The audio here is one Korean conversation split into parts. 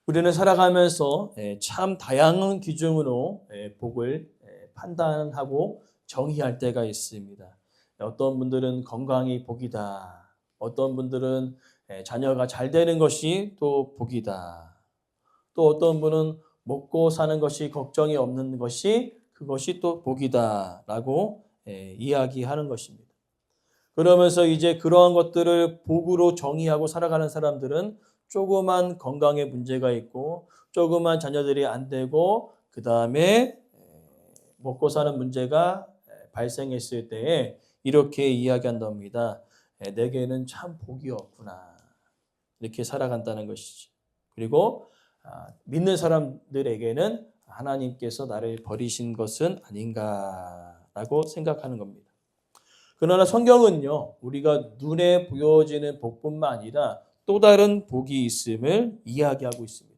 우리는 살아가면서 참 다양한 기준으로 복을 판단하고 정의할 때가 있습니다. 어떤 분들은 건강이 복이다. 어떤 분들은 자녀가 잘 되는 것이 또 복이다. 또 어떤 분은 먹고 사는 것이 걱정이 없는 것이 그것이 또 복이다라고 이야기하는 것입니다. 그러면서 이제 그러한 것들을 복으로 정의하고 살아가는 사람들은 조그만 건강에 문제가 있고 조그만 자녀들이 안 되고 그 다음에 먹고 사는 문제가 발생했을 때에 이렇게 이야기한답니다. 내게는 참 복이 없구나. 이렇게 살아간다는 것이죠. 그리고 믿는 사람들에게는 하나님께서 나를 버리신 것은 아닌가라고 생각하는 겁니다. 그러나 성경은요, 우리가 눈에 보여지는 복뿐만 아니라 또 다른 복이 있음을 이야기하고 있습니다.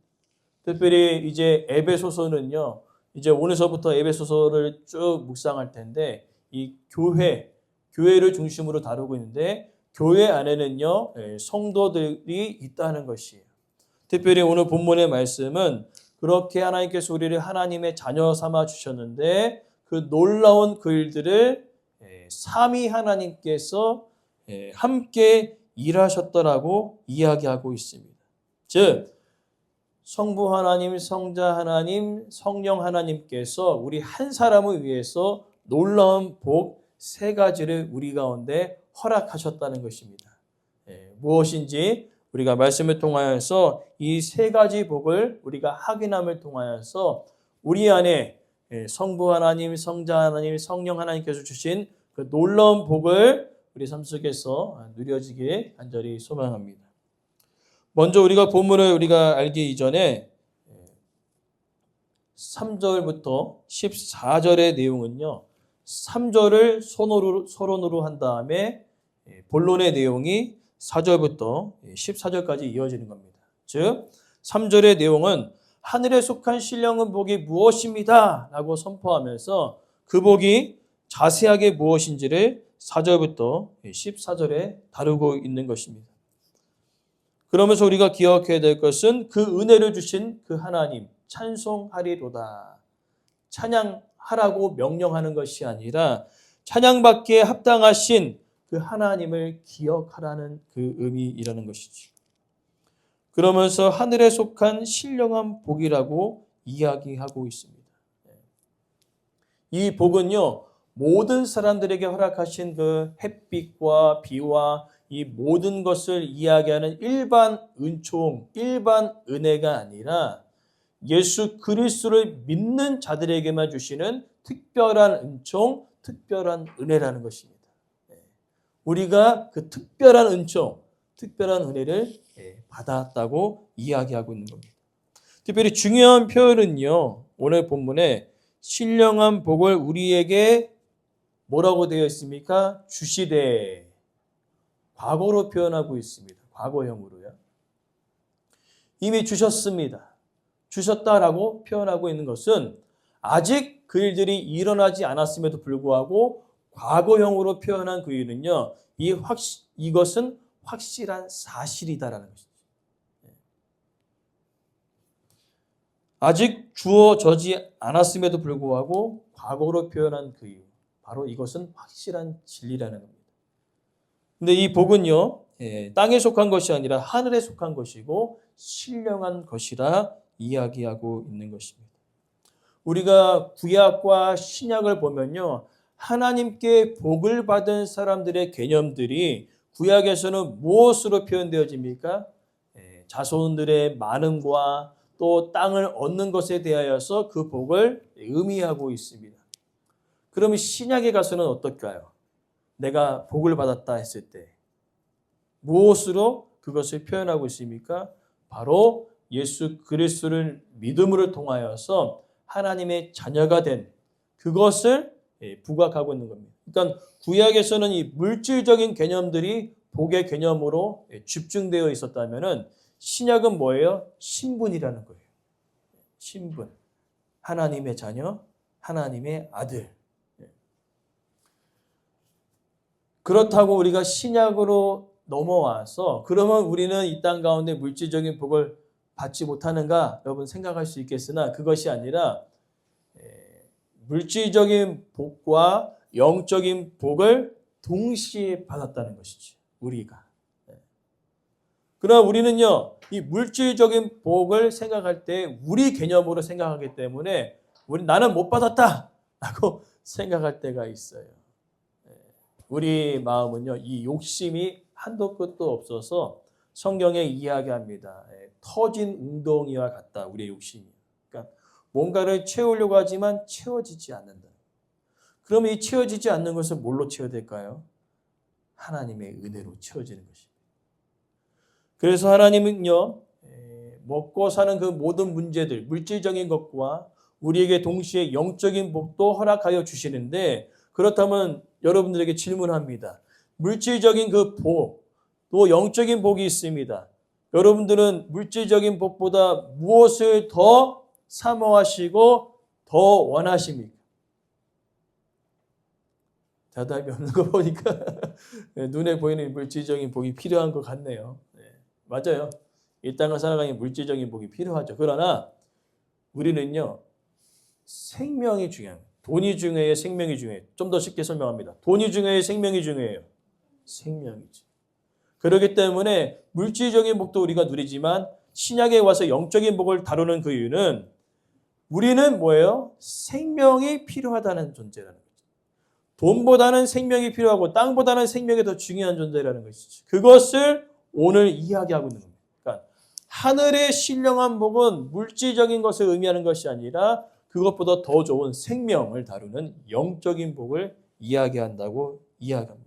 특별히 이제 에베소서는요, 이제 오늘서부터 에베소서를 쭉 묵상할 텐데, 이 교회를 중심으로 다루고 있는데, 교회 안에는요, 성도들이 있다는 것이에요. 특별히 오늘 본문의 말씀은 그렇게 하나님께서 우리를 하나님의 자녀 삼아 주셨는데, 그 놀라운 그 일들을 삼위 하나님께서 함께 일하셨더라고 이야기하고 있습니다. 즉 성부 하나님, 성자 하나님, 성령 하나님께서 우리 한 사람을 위해서 놀라운 복 세 가지를 우리 가운데 허락하셨다는 것입니다. 무엇인지 우리가 말씀을 통하여서 이 세 가지 복을 우리가 확인함을 통하여서 우리 안에 성부 하나님, 성자 하나님, 성령 하나님께서 주신 그 놀라운 복을 우리 삶 속에서 누려지길 간절히 소망합니다. 먼저 우리가 본문을 우리가 알기 이전에 3절부터 14절의 내용은요. 3절을 서론으로 한 다음에 본론의 내용이 4절부터 14절까지 이어지는 겁니다. 즉 3절의 내용은 하늘에 속한 신령한 복이 무엇입니다 라고 선포하면서 그 복이 자세하게 무엇인지를 4절부터 14절에 다루고 있는 것입니다. 그러면서 우리가 기억해야 될 것은 그 은혜를 주신 그 하나님 찬송하리로다. 찬양하라고 명령하는 것이 아니라 찬양받기에 합당하신 그 하나님을 기억하라는 그 의미이라는 것이죠. 그러면서 하늘에 속한 신령한 복이라고 이야기하고 있습니다. 이 복은요, 모든 사람들에게 허락하신 그 햇빛과 비와 이 모든 것을 이야기하는 일반 은총, 일반 은혜가 아니라 예수 그리스도를 믿는 자들에게만 주시는 특별한 은총, 특별한 은혜라는 것입니다. 우리가 그 특별한 은총, 특별한 은혜를 받았다고 이야기하고 있는 겁니다. 특별히 중요한 표현은요, 오늘 본문에 신령한 복을 우리에게 뭐라고 되어 있습니까? 주시되. 과거로 표현하고 있습니다. 과거형으로요. 이미 주셨습니다. 주셨다라고 표현하고 있는 것은 아직 그 일들이 일어나지 않았음에도 불구하고 과거형으로 표현한 그 일은요. 이것은 확실한 사실이다라는 것이죠. 아직 주어지지 않았음에도 불구하고 과거로 표현한 그 이유. 바로 이것은 확실한 진리라는 겁니다. 근데 이 복은요, 땅에 속한 것이 아니라 하늘에 속한 것이고 신령한 것이라 이야기하고 있는 것입니다. 우리가 구약과 신약을 보면요, 하나님께 복을 받은 사람들의 개념들이 구약에서는 무엇으로 표현되어집니까? 자손들의 많음과 또 땅을 얻는 것에 대하여서 그 복을 의미하고 있습니다. 그러면 신약에 가서는 어떨까요? 내가 복을 받았다 했을 때 무엇으로 그것을 표현하고 있습니까? 바로 예수 그리스도를 믿음으로 통하여서 하나님의 자녀가 된 그것을 부각하고 있는 겁니다. 그러니까 구약에서는 이 물질적인 개념들이 복의 개념으로 집중되어 있었다면은 신약은 뭐예요? 신분이라는 거예요. 신분. 하나님의 자녀, 하나님의 아들. 그렇다고 우리가 신약으로 넘어와서 그러면 우리는 이 땅 가운데 물질적인 복을 받지 못하는가 여러분 생각할 수 있겠으나 그것이 아니라 물질적인 복과 영적인 복을 동시에 받았다는 것이지 우리가. 그러나 우리는요 이 물질적인 복을 생각할 때 우리 개념으로 생각하기 때문에 나는 못 받았다라고 생각할 때가 있어요. 우리 마음은요 이 욕심이 한도 끝도 없어서 성경에 이야기합니다. 터진 웅덩이와 같다 우리의 욕심이. 그러니까 뭔가를 채우려고 하지만 채워지지 않는다. 그러면 이 채워지지 않는 것을 뭘로 채워야 될까요? 하나님의 은혜로 채워지는 것입니다. 그래서 하나님은요 먹고 사는 그 모든 문제들 물질적인 것과 우리에게 동시에 영적인 복도 허락하여 주시는데 그렇다면 여러분들에게 질문합니다. 물질적인 그 복, 또 영적인 복이 있습니다. 여러분들은 물질적인 복보다 무엇을 더 사모하시고 더 원하십니까? 대답이 없는 거 보니까 눈에 보이는 물질적인 복이 필요한 것 같네요. 맞아요. 이 땅을 살아가니 물질적인 복이 필요하죠. 그러나 우리는요. 생명이 중요합니다. 돈이 중요해요? 생명이 중요해요? 좀 더 쉽게 설명합니다. 돈이 중요해요? 생명이 중요해요? 생명이죠. 그렇기 때문에 물질적인 복도 우리가 누리지만 신약에 와서 영적인 복을 다루는 그 이유는 우리는 뭐예요? 생명이 필요하다는 존재라는 거죠. 돈보다는 생명이 필요하고 땅보다는 생명이 더 중요한 존재라는 것이죠. 그것을 오늘 이야기하고 있는 겁니다. 그러니까 하늘의 신령한 복은 물질적인 것을 의미하는 것이 아니라 그것보다 더 좋은 생명을 다루는 영적인 복을 이야기한다고 이야기합니다.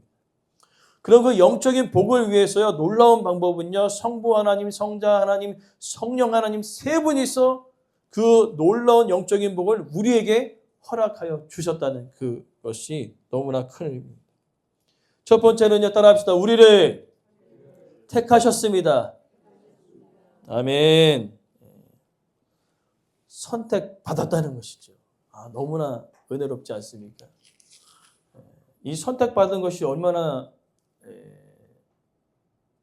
그럼 그 영적인 복을 위해서요 놀라운 방법은요 성부 하나님, 성자 하나님, 성령 하나님 세 분이서 그 놀라운 영적인 복을 우리에게 허락하여 주셨다는 그것이 너무나 큰 의미입니다. 첫 번째는요 따라합시다. 우리를 택하셨습니다. 아멘. 선택받았다는 것이죠. 너무나 은혜롭지 않습니까? 이 선택받은 것이 얼마나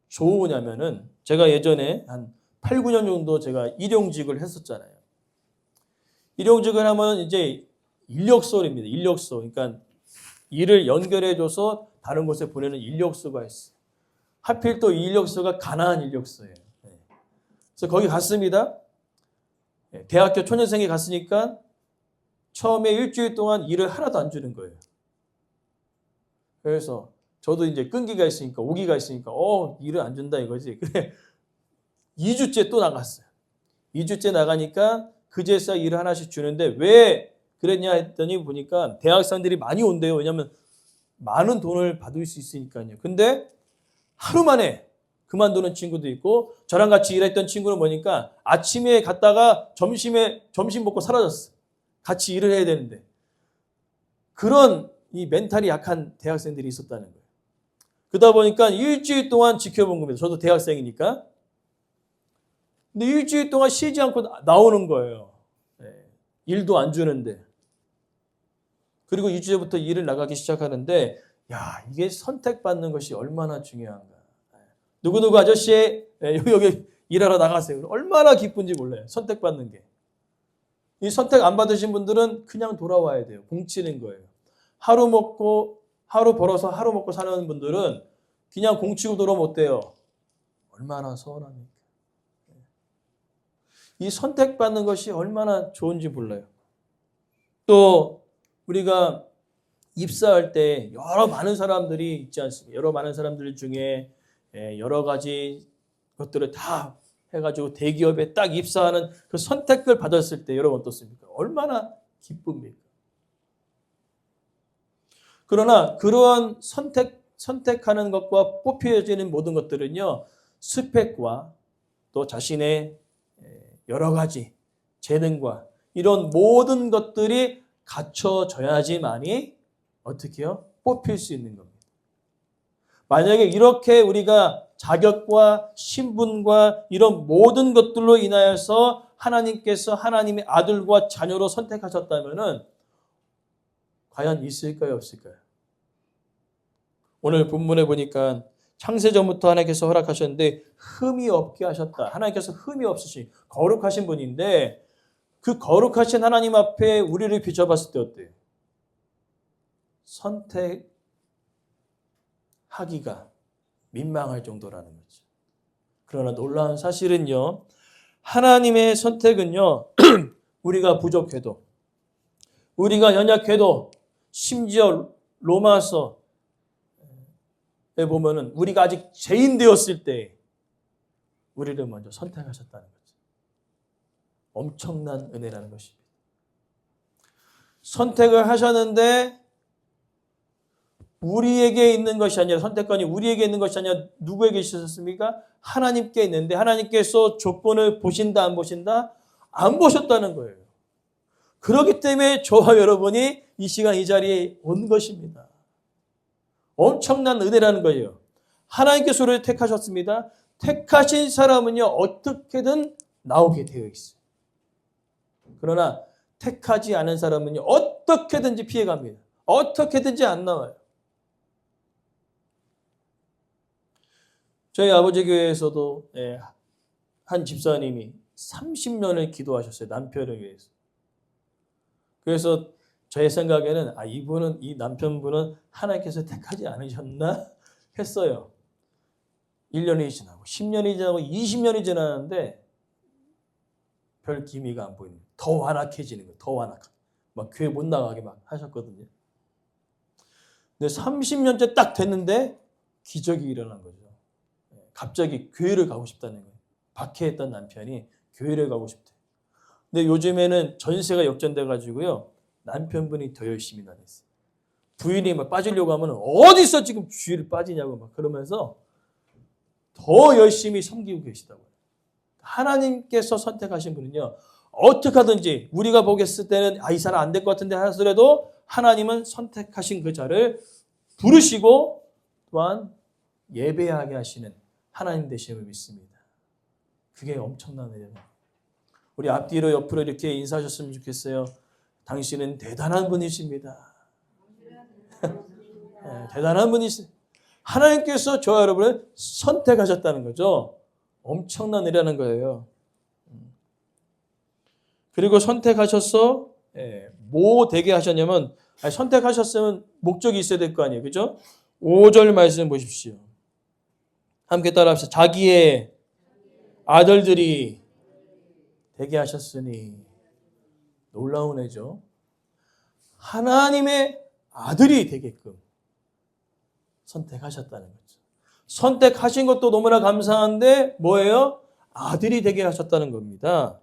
좋으냐면은 제가 예전에 한 8, 9년 정도 제가 일용직을 했었잖아요. 일용직을 하면 이제 인력소입니다. 인력소. 그러니까 일을 연결해줘서 다른 곳에 보내는 인력소가 있어요. 하필 또 인력소가 가난한 인력소예요. 그래서 거기 갔습니다. 대학교 초년생이 갔으니까 처음에 일주일 동안 일을 하나도 안 주는 거예요. 그래서 저도 이제 끈기가 있으니까 오기가 있으니까 일을 안 준다 이거지. 그래 2주째 또 나갔어요. 2주째 나가니까 그제서야 일을 하나씩 주는데 왜 그랬냐 했더니 보니까 대학생들이 많이 온대요. 왜냐하면 많은 돈을 받을 수 있으니까요. 근데 하루 만에 그만두는 친구도 있고 저랑 같이 일했던 친구는 보니까 아침에 갔다가 점심 먹고 사라졌어. 같이 일을 해야 되는데. 그런 이 멘탈이 약한 대학생들이 있었다는 거예요. 그러다 보니까 일주일 동안 지켜본 겁니다. 저도 대학생이니까. 근데 일주일 동안 쉬지 않고 나오는 거예요. 일도 안 주는데. 그리고 2주째부터 일을 나가기 시작하는데 이게 선택받는 것이 얼마나 중요한가. 누구누구 아저씨 여기 일하러 나가세요. 얼마나 기쁜지 몰라요. 선택받는 게. 이 선택 안 받으신 분들은 그냥 돌아와야 돼요. 공치는 거예요. 하루 벌어서 하루 먹고 사는 분들은 그냥 공치고 돌아오면 어때요? 얼마나 서운합니까? 이 선택받는 것이 얼마나 좋은지 몰라요. 또 우리가 입사할 때 여러 많은 사람들이 있지 않습니까? 여러 많은 사람들 중에 여러 가지 것들을 다 해가지고 대기업에 딱 입사하는 그 선택을 받았을 때 여러분 어떻습니까? 얼마나 기쁩니까? 그러나 그러한 선택하는 것과 뽑혀지는 모든 것들은요, 스펙과 또 자신의 여러 가지 재능과 이런 모든 것들이 갖춰져야지만이 어떻게 해요? 뽑힐 수 있는 겁니다. 만약에 이렇게 우리가 자격과 신분과 이런 모든 것들로 인하여서 하나님께서 하나님의 아들과 자녀로 선택하셨다면은 과연 있을까요, 없을까요? 오늘 본문에 보니까 창세전부터 하나님께서 허락하셨는데 흠이 없게 하셨다. 하나님께서 흠이 없으신 거룩하신 분인데 그 거룩하신 하나님 앞에 우리를 비춰봤을 때 어때요? 선택하기가 민망할 정도라는 거죠. 그러나 놀라운 사실은요. 하나님의 선택은요. 우리가 부족해도 우리가 연약해도 심지어 로마서에 보면은 우리가 아직 죄인 되었을 때 우리를 먼저 선택하셨다는 거죠. 엄청난 은혜라는 것입니다. 선택을 하셨는데 우리에게 있는 것이 아니라 선택권이 우리에게 있는 것이 아니라 누구에게 있었습니까? 하나님께 있는데 하나님께서 조건을 보신다 안 보신다? 안 보셨다는 거예요. 그렇기 때문에 저와 여러분이 이 시간 이 자리에 온 것입니다. 엄청난 은혜라는 거예요. 하나님께서 우리를 택하셨습니다. 택하신 사람은요 어떻게든 나오게 되어 있어요. 그러나 택하지 않은 사람은요 어떻게든지 피해갑니다. 어떻게든지 안 나와요. 저희 아버지 교회에서도 한 집사님이 30년을 기도하셨어요. 남편을 위해서. 그래서 제 생각에는 이 남편분은 하나님께서 택하지 않으셨나 했어요. 1년이 지나고 10년이 지나고 20년이 지나는데 별 기미가 안 보이는 거예요. 더 완악해지는 거예요. 더 완악하게. 막 교회 못 나가게 막 하셨거든요. 근데 30년째 딱 됐는데 기적이 일어난 거죠. 갑자기 교회를 가고 싶다는 거예요. 박해했던 남편이 교회를 가고 싶대. 근데 요즘에는 전세가 역전돼 가지고요. 남편분이 더 열심히 다녔어요. 부인이 막 빠지려고 하면 어디서 지금 주의를 빠지냐고 막 그러면서 더 열심히 섬기고 계시다고요. 하나님께서 선택하신 분은요. 어떻게 하든지 우리가 보겠을 때는 이 사람 안 될 것 같은데 하더라도 하나님은 선택하신 그 자를 부르시고 또한 예배하게 하시는 하나님 되심을 믿습니다. 그게 엄청난 은혜입니다. 우리 앞뒤로 옆으로 이렇게 인사하셨으면 좋겠어요. 당신은 대단한 분이십니다. 네, 대단한 분이십니다. 하나님께서 저와 여러분을 선택하셨다는 거죠. 엄청난 은혜라는 거예요. 그리고 선택하셔서 뭐 되게 하셨냐면 선택하셨으면 목적이 있어야 될 거 아니에요. 그죠? 5절 말씀 보십시오. 함께 따라합시다. 자기의 아들들이 되게 하셨으니 놀라운 애죠. 하나님의 아들이 되게끔 선택하셨다는 거죠. 선택하신 것도 너무나 감사한데 뭐예요? 아들이 되게 하셨다는 겁니다.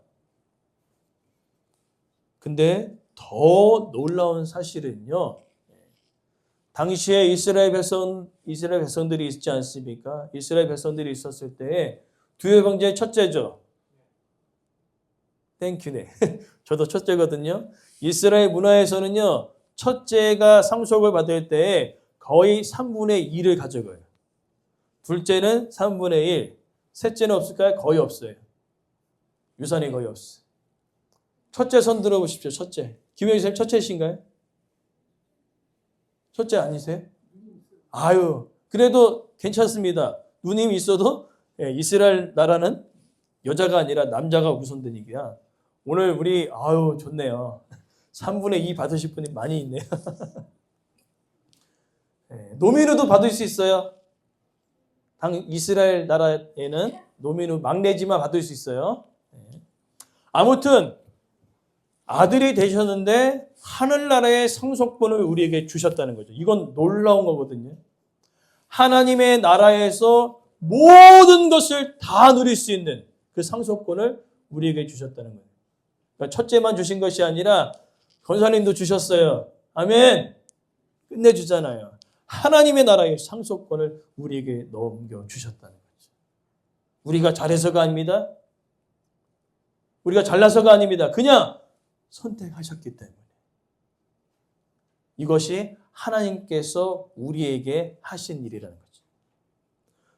근데 더 놀라운 사실은요. 당시에 이스라엘 백성들이 있지 않습니까? 이스라엘 백성들이 있었을 때 두의 형제 첫째죠. 땡큐네. 저도 첫째거든요. 이스라엘 문화에서는요. 첫째가 상속을 받을 때 거의 3분의 2를 가져가요. 둘째는 3분의 1. 셋째는 없을까요? 거의 없어요. 유산이 거의 없어요. 첫째 손 들어보십시오. 첫째. 김영희 선생님 첫째이신가요? 첫째 아니세요? 아유, 그래도 괜찮습니다. 누님이 있어도 이스라엘 나라는 여자가 아니라 남자가 우선되니까 오늘 우리 좋네요. 3분의 2 받으실 분이 많이 있네요. 노민우도 받을 수 있어요. 이스라엘 나라에는 노민우 막내지만 받을 수 있어요. 아무튼 아들이 되셨는데 하늘나라의 상속권을 우리에게 주셨다는 거죠. 이건 놀라운 거거든요. 하나님의 나라에서 모든 것을 다 누릴 수 있는 그 상속권을 우리에게 주셨다는 거예요. 그러니까 첫째만 주신 것이 아니라 권사님도 주셨어요. 아멘. 끝내주잖아요. 하나님의 나라의 상속권을 우리에게 넘겨주셨다는 거죠. 우리가 잘해서가 아닙니다. 우리가 잘나서가 아닙니다. 그냥 선택하셨기 때문에. 이것이 하나님께서 우리에게 하신 일이라는 거죠.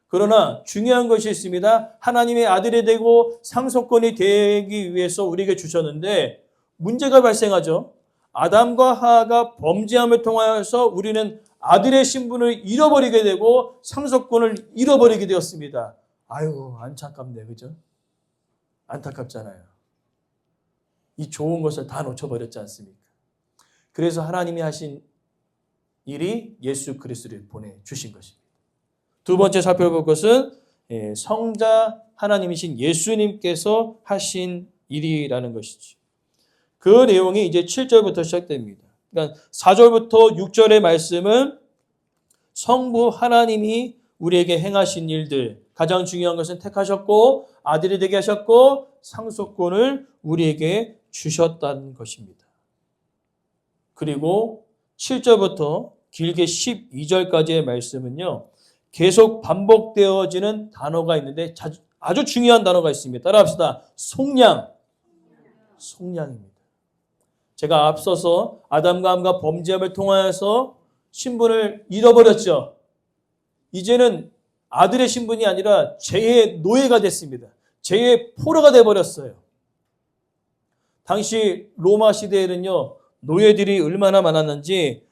그러나 중요한 것이 있습니다. 하나님의 아들이 되고 상속권이 되기 위해서 우리에게 주셨는데 문제가 발생하죠. 아담과 하와가 범죄함을 통하여서 우리는 아들의 신분을 잃어버리게 되고 상속권을 잃어버리게 되었습니다. 아유, 안타깝네. 그죠? 안타깝잖아요. 이 좋은 것을 다 놓쳐버렸지 않습니까? 그래서 하나님이 하신 일이 예수 그리스도를 보내주신 것입니다. 두 번째 살펴볼 것은 성자 하나님이신 예수님께서 하신 일이라는 것이죠. 그 내용이 이제 7절부터 시작됩니다. 그러니까 4절부터 6절의 말씀은 성부 하나님이 우리에게 행하신 일들, 가장 중요한 것은 택하셨고 아들이 되게 하셨고 상속권을 우리에게 주셨다는 것입니다. 그리고 7절부터 길게 12절까지의 말씀은요, 계속 반복되어지는 단어가 있는데 아주 중요한 단어가 있습니다. 따라합시다. 속량. 속량입니다. 제가 앞서서 아담과 함과 범죄함을 통하여서 신분을 잃어버렸죠. 이제는 아들의 신분이 아니라 죄의 노예가 됐습니다. 죄의 포로가 되어버렸어요. 당시 로마 시대에는요, 노예들이 얼마나 많았는지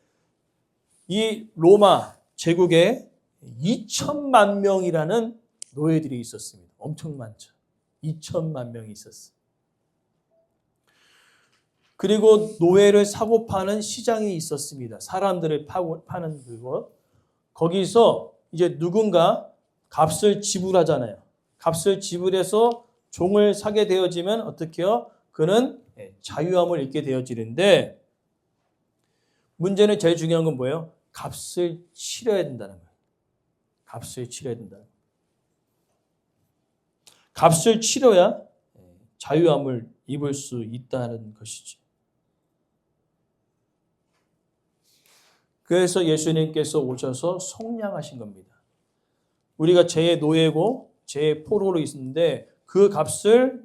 이 로마 제국에 2천만 명이라는 노예들이 있었습니다. 엄청 많죠. 2천만 명이 있었어요. 그리고 노예를 사고 파는 시장이 있었습니다. 사람들을 파는 그곳. 거기서 이제 누군가 값을 지불하잖아요. 값을 지불해서 종을 사게 되어지면 어떻게 해요? 그는 자유함을 잃게 되어지는데 문제는 제일 중요한 건 뭐예요? 값을 치러야 된다는 거예요. 값을 치러야 된다. 값을 치러야 자유함을 입을 수 있다는 것이죠. 그래서 예수님께서 오셔서 속량하신 겁니다. 우리가 죄의 노예고 죄의 포로로 있는데 그 값을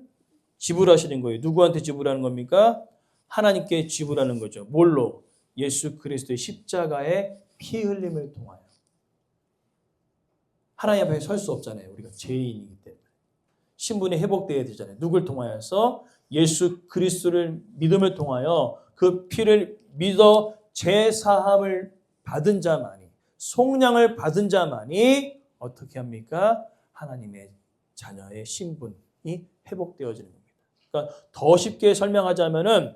지불하시는 거예요. 누구한테 지불하는 겁니까? 하나님께 지불하는 거죠. 뭘로? 예수 그리스도의 십자가의 피 흘림을 통하여. 하나님 앞에 설 수 없잖아요. 우리가 죄인이기 때문에. 신분이 회복되어야 되잖아요. 누굴 통하여서? 예수 그리스도를 믿음을 통하여 그 피를 믿어 죄사함을 받은 자만이, 속량을 받은 자만이 어떻게 합니까? 하나님의 자녀의 신분이 회복되어지는 겁니다. 그러니까 더 쉽게 설명하자면은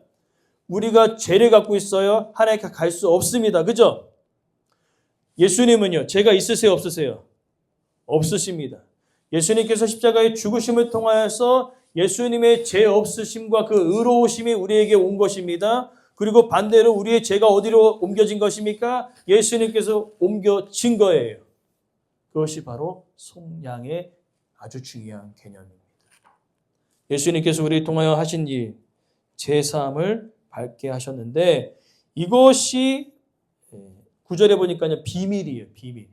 우리가 죄를 갖고 있어요. 하나님께 갈 수 없습니다. 그죠? 예수님은요, 죄가 있으세요? 없으세요? 없으십니다. 예수님께서 십자가의 죽으심을 통하여서 예수님의 죄 없으심과 그 의로우심이 우리에게 온 것입니다. 그리고 반대로 우리의 죄가 어디로 옮겨진 것입니까? 예수님께서 옮겨진 거예요. 그것이 바로 속량의 아주 중요한 개념입니다. 예수님께서 우리를 통하여 하신 일, 죄사함을 받게 하셨는데 이것이 9절에 보니까요, 비밀이에요. 비밀.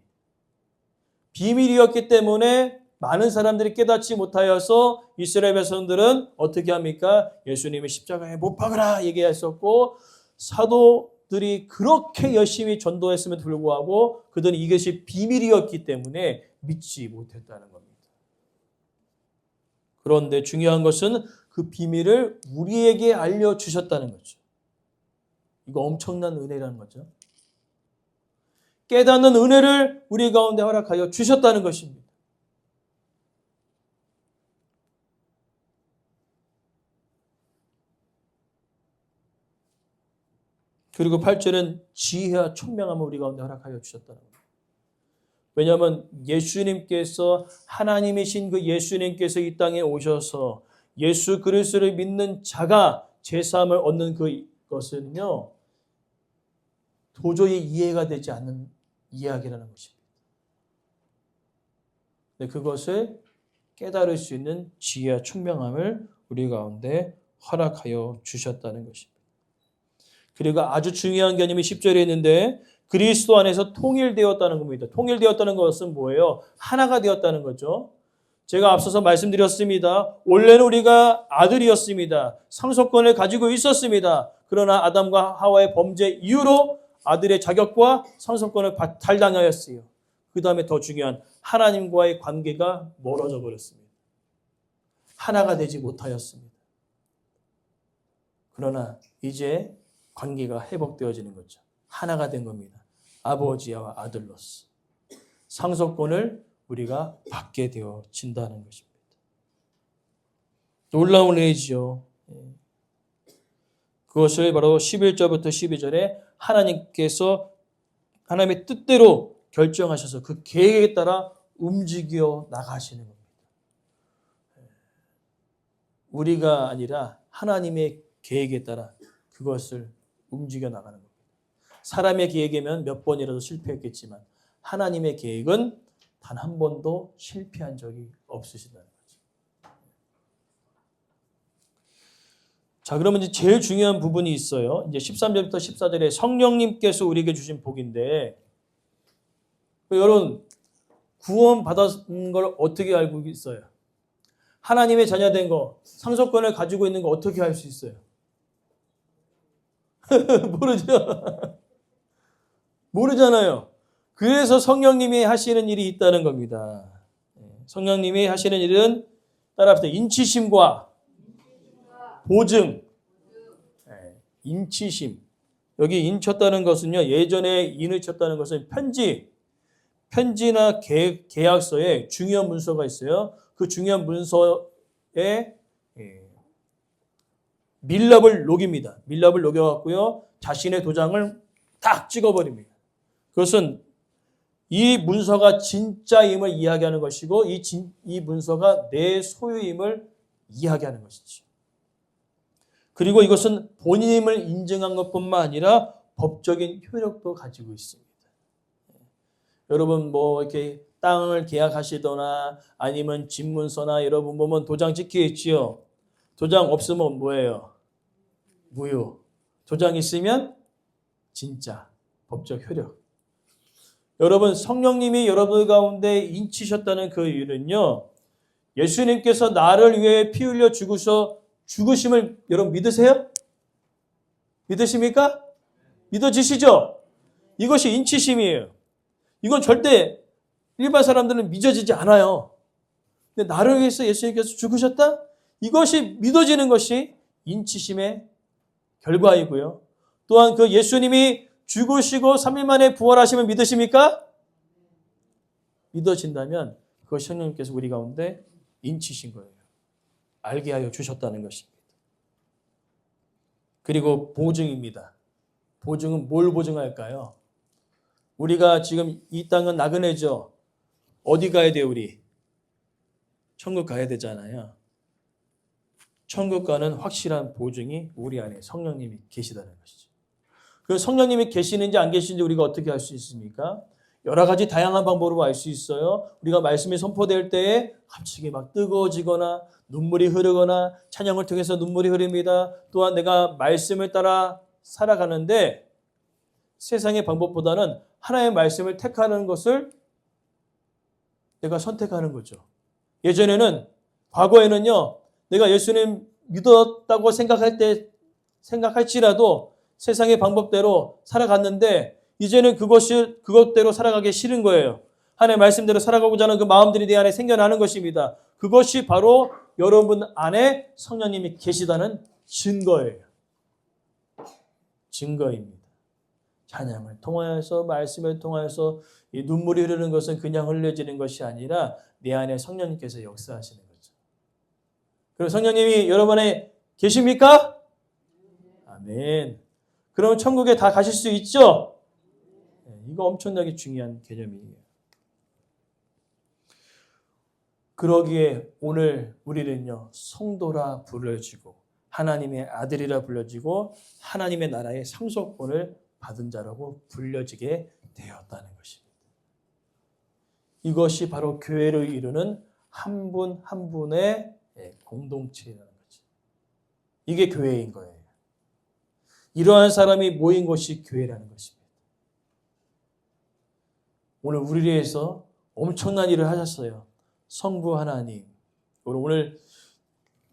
비밀이었기 때문에 많은 사람들이 깨닫지 못하여서 이스라엘 백성들은 어떻게 합니까? 예수님의 십자가에 못 박으라 얘기했었고 사도들이 그렇게 열심히 전도했음에도 불구하고 그들은 이것이 비밀이었기 때문에 믿지 못했다는 겁니다. 그런데 중요한 것은 그 비밀을 우리에게 알려주셨다는 거죠. 이거 엄청난 은혜라는 거죠. 깨닫는 은혜를 우리 가운데 허락하여 주셨다는 것입니다. 그리고 8절은 지혜와 총명함을 우리 가운데 허락하여 주셨다는 겁니다. 왜냐하면 예수님께서 하나님이신 그 예수님께서 이 땅에 오셔서 예수 그리스도를 믿는 자가 제사함을 얻는 그것은요 도저히 이해가 되지 않는 이야기라는 것입니다. 근데 그것을 깨달을 수 있는 지혜와 총명함을 우리 가운데 허락하여 주셨다는 것입니다. 그리고 아주 중요한 개념이 10절에 있는데 그리스도 안에서 통일되었다는 겁니다. 통일되었다는 것은 뭐예요? 하나가 되었다는 거죠. 제가 앞서서 말씀드렸습니다. 원래는 우리가 아들이었습니다. 상속권을 가지고 있었습니다. 그러나 아담과 하와의 범죄 이후로 아들의 자격과 상속권을 탈당하였어요. 그 다음에 더 중요한 하나님과의 관계가 멀어져 버렸습니다. 하나가 되지 못하였습니다. 그러나 이제 관계가 회복되어지는 거죠. 하나가 된 겁니다. 아버지와 아들로서 상속권을 우리가 받게 되어진다는 것입니다. 놀라운 은혜지요. 그것을 바로 11절부터 12절에 하나님께서 하나님의 뜻대로 결정하셔서 그 계획에 따라 움직여 나가시는 겁니다. 우리가 아니라 하나님의 계획에 따라 그것을 움직여 나가는 겁니다. 사람의 계획이면 몇 번이라도 실패했겠지만 하나님의 계획은 단 한 번도 실패한 적이 없으시다는 거죠. 자, 그러면 이제 제일 중요한 부분이 있어요. 이제 13절부터 14절에 성령님께서 우리에게 주신 복인데, 여러분 구원 받은 걸 어떻게 알고 있어요? 하나님의 자녀된 거, 상속권을 가지고 있는 거 어떻게 알 수 있어요? 모르죠. 모르잖아요. 그래서 성령님이 하시는 일이 있다는 겁니다. 성령님이 하시는 일은 따라합시다. 인치심과 보증. 인치심. 여기 인쳤다는 것은요, 예전에 인을 쳤다는 것은 편지나 계약서에 중요한 문서가 있어요. 그 중요한 문서에 밀랍을 녹입니다. 밀랍을 녹여갖고요, 자신의 도장을 딱 찍어버립니다. 그것은 이 문서가 진짜임을 이야기하는 것이고 이 문서가 내 소유임을 이야기하는 것이죠. 그리고 이것은 본인임을 인증한 것뿐만 아니라 법적인 효력도 가지고 있습니다. 여러분 뭐 이렇게 땅을 계약하시거나 아니면 집문서나 여러분 보면 도장 찍혀 있지요. 도장 없으면 뭐예요? 무효. 도장 있으면 진짜 법적 효력. 여러분 성령님이 여러분 가운데 인치셨다는 그 이유는요, 예수님께서 나를 위해 피 흘려 죽으심을 여러분 믿으세요? 믿으십니까? 믿어지시죠? 이것이 인치심이에요. 이건 절대 일반 사람들은 믿어지지 않아요. 근데 나를 위해서 예수님께서 죽으셨다? 이것이 믿어지는 것이 인치심의 결과이고요. 또한 그 예수님이 죽으시고 3일 만에 부활하심을 믿으십니까? 믿어진다면 그것이 성령님께서 우리 가운데 인치신 거예요. 알게 하여 주셨다는 것입니다. 그리고 보증입니다. 보증은 뭘 보증할까요? 우리가 지금 이 땅은 나그네죠. 어디 가야 돼요, 우리? 천국 가야 되잖아요. 천국 가는 확실한 보증이 우리 안에 성령님이 계시다는 것이죠. 그 성령님이 계시는지 안 계시는지 우리가 어떻게 알 수 있습니까? 여러 가지 다양한 방법으로 알 수 있어요. 우리가 말씀이 선포될 때에 갑자기 막 뜨거워지거나 눈물이 흐르거나 찬양을 통해서 눈물이 흐릅니다. 또한 내가 말씀을 따라 살아가는데 세상의 방법보다는 하나님의 말씀을 택하는 것을 내가 선택하는 거죠. 예전에는, 과거에는요, 내가 예수님 믿었다고 생각할지라도 세상의 방법대로 살아갔는데 이제는 그것대로 살아가기 싫은 거예요. 하나님의 말씀대로 살아가고자 하는 그 마음들이 내 안에 생겨나는 것입니다. 그것이 바로 여러분 안에 성령님이 계시다는 증거예요. 증거입니다. 찬양을 통하여서, 말씀을 통하여서 이 눈물이 흐르는 것은 그냥 흘려지는 것이 아니라 내 안에 성령님께서 역사하시는 거죠. 그럼 성령님이 여러분 안에 계십니까? 아멘. 그럼 천국에 다 가실 수 있죠? 이거 엄청나게 중요한 개념이에요. 그러기에 오늘 우리는요, 성도라 불려지고 하나님의 아들이라 불려지고 하나님의 나라의 상속권을 받은 자라고 불려지게 되었다는 것입니다. 이것이 바로 교회를 이루는 한 분 한 분의 공동체라는 거죠. 이게 교회인 거예요. 이러한 사람이 모인 것이 교회라는 것입니다. 오늘 우리를 위해서 엄청난 일을 하셨어요. 성부 하나님. 오늘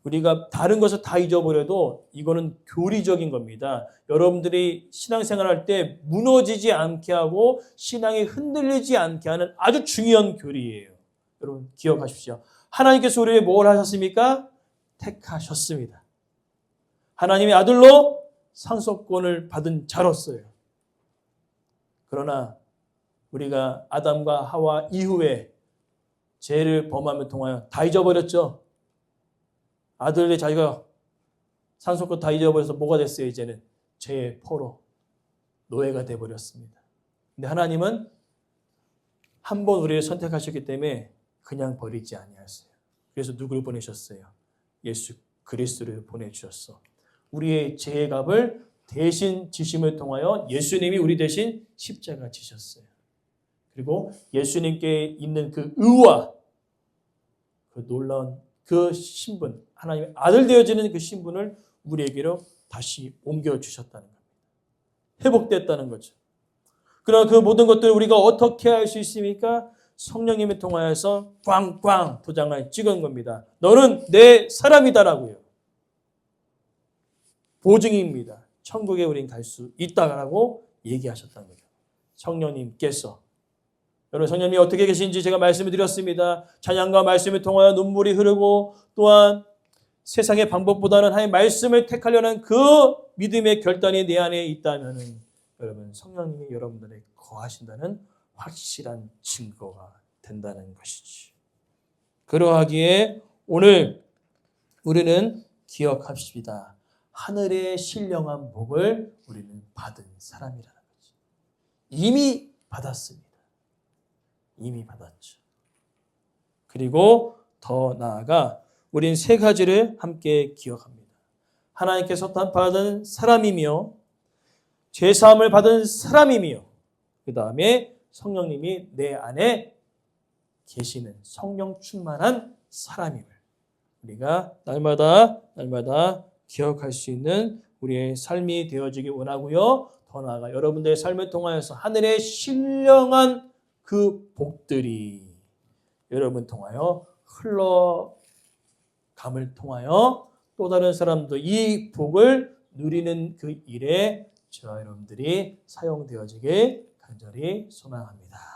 우리가 다른 것을 다 잊어버려도 이거는 교리적인 겁니다. 여러분들이 신앙생활할 때 무너지지 않게 하고 신앙이 흔들리지 않게 하는 아주 중요한 교리예요. 여러분 기억하십시오. 하나님께서 우리를 뭘 하셨습니까? 택하셨습니다. 하나님의 아들로 상속권을 받은 자로서요. 그러나 우리가 아담과 하와 이후에 죄를 범함을 통하여 다 잊어버렸죠. 아들의 자기가 산소껏 다 잊어버려서 뭐가 됐어요? 이제는 죄의 포로 노예가 돼버렸습니다. 근데 하나님은 한 번 우리를 선택하셨기 때문에 그냥 버리지 아니하셨어요. 그래서 누구를 보내셨어요? 예수 그리스도를 보내주셨어. 우리의 죄의 값을 대신 지심을 통하여 예수님이 우리 대신 십자가 지셨어요. 그리고 예수님께 있는 그 의와 그 놀라운 그 신분, 하나님의 아들 되어지는 그 신분을 우리에게로 다시 옮겨주셨다는 겁니다. 회복됐다는 거죠. 그러나 그 모든 것들을 우리가 어떻게 할 수 있습니까? 성령님을 통하여서 꽝꽝 도장을 찍은 겁니다. 너는 내 사람이다라고요. 보증입니다. 천국에 우린 갈 수 있다라고 얘기하셨다는 거죠. 성령님께서. 여러분 성령님이 어떻게 계신지 제가 말씀을 드렸습니다. 찬양과 말씀을 통하여 눈물이 흐르고 또한 세상의 방법보다는 하나님의 말씀을 택하려는 그 믿음의 결단이 내 안에 있다면 여러분 성령님이 여러분들에게 거하신다는 확실한 증거가 된다는 것이지. 그러하기에 오늘 우리는 기억합시다. 하늘의 신령한 복을 우리는 받은 사람이라는 거죠. 이미 받았습니다. 이미 받았죠. 그리고 더 나아가 우린 세 가지를 함께 기억합니다. 하나님께서 받은 사람이며 죄사함을 받은 사람이며 그 다음에 성령님이 내 안에 계시는 성령 충만한 사람임을 우리가 날마다 기억할 수 있는 우리의 삶이 되어지기 원하고요. 더 나아가 여러분들의 삶을 통하여서 하늘의 신령한 그 복들이 여러분 통하여 흘러감을 통하여 또 다른 사람도 이 복을 누리는 그 일에 저와 여러분들이 사용되어지길 간절히 소망합니다.